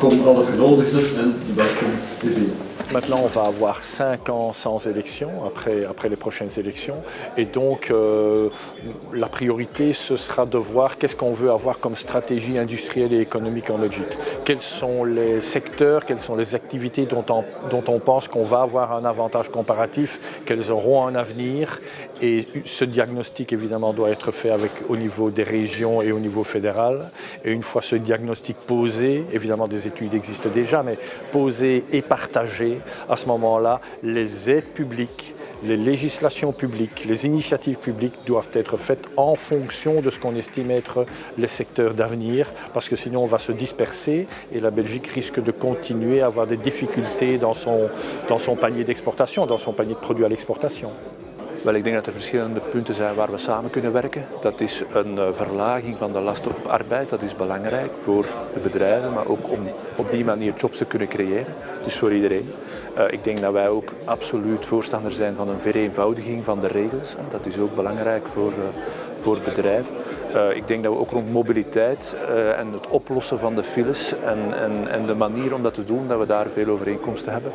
welkom alle genodigden en welkom TV. Maintenant, on va avoir 5 ans sans élection, après les prochaines élections. Et donc, la priorité, ce sera de voir qu'est-ce qu'on veut avoir comme stratégie industrielle et économique en Belgique. Quels sont les secteurs, quelles sont les activités dont on pense qu'on va avoir un avantage comparatif, qu'elles auront un avenir. Et ce diagnostic, évidemment, doit être fait au niveau des régions et au niveau fédéral. Et une fois ce diagnostic posé, évidemment, des études existent déjà, mais posé et partagé, à ce moment-là, les aides publiques, les législations publiques, les initiatives publiques doivent être faites en fonction de ce qu'on estime être les secteurs d'avenir, parce que sinon on va se disperser et la Belgique risque de continuer à avoir des difficultés dans son panier d'exportation, dans son panier de produits à l'exportation. Wel, ik denk dat er verschillende punten zijn waar we samen kunnen werken. Dat is een verlaging van de lasten op arbeid, dat is belangrijk voor de bedrijven, maar ook om op die manier jobs te kunnen creëren, dus voor iedereen. Ik denk dat wij ook absoluut voorstander zijn van een vereenvoudiging van de regels. Dat is ook belangrijk voor bedrijven. Ik denk dat we ook rond mobiliteit en het oplossen van de files en de manier om dat te doen, dat we daar veel overeenkomsten hebben.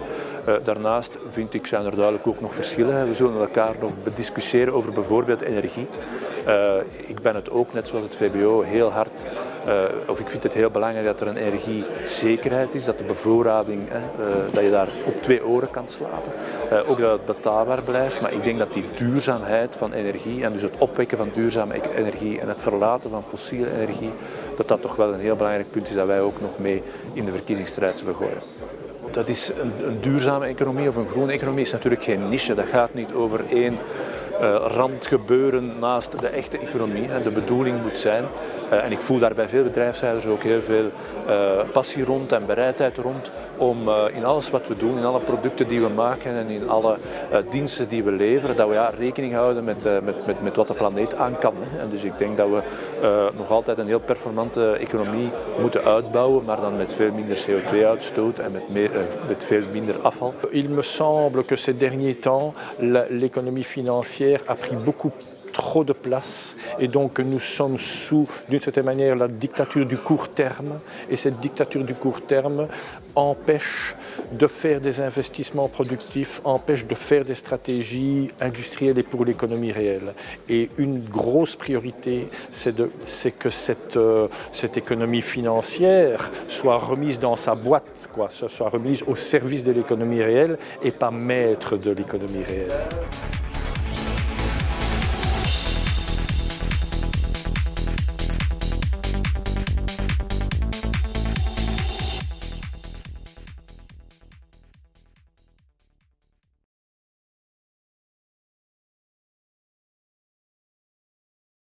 Daarnaast vind ik, zijn er duidelijk ook nog verschillen. We zullen elkaar nog bediscussiëren over bijvoorbeeld energie. Ik ben het ook, net zoals het VBO, heel hard, of ik vind het heel belangrijk dat er een energiezekerheid is, dat de bevoorrading, dat je daar op 2 oren kan slapen. Ook dat het betaalbaar blijft, maar ik denk dat die duurzaamheid van energie en dus het opwekken van duurzame energie en het verlaten van fossiele energie, dat toch wel een heel belangrijk punt is dat wij ook nog mee in de verkiezingsstrijd zullen gooien. Dat is een duurzame economie of een groene economie is natuurlijk geen niche, dat gaat niet over één randgebeuren naast de echte economie. De bedoeling moet zijn, en ik voel daar bij veel bedrijfsleiders ook heel veel passie rond en bereidheid rond om in alles wat we doen, in alle producten die we maken en in alle diensten die we leveren, dat we rekening houden met wat de planeet aan kan. En dus ik denk dat we nog altijd een heel performante economie moeten uitbouwen, maar dan met veel minder CO2-uitstoot en met veel minder afval. Il me semble que ces derniers temps, l'économie financière a pris beaucoup trop de place et donc nous sommes sous, d'une certaine manière, la dictature du court terme et cette dictature du court terme empêche de faire des investissements productifs, empêche de faire des stratégies industrielles et pour l'économie réelle. Et une grosse priorité, c'est que cette économie financière soit remise dans sa boîte, soit remise au service de l'économie réelle et pas maître de l'économie réelle.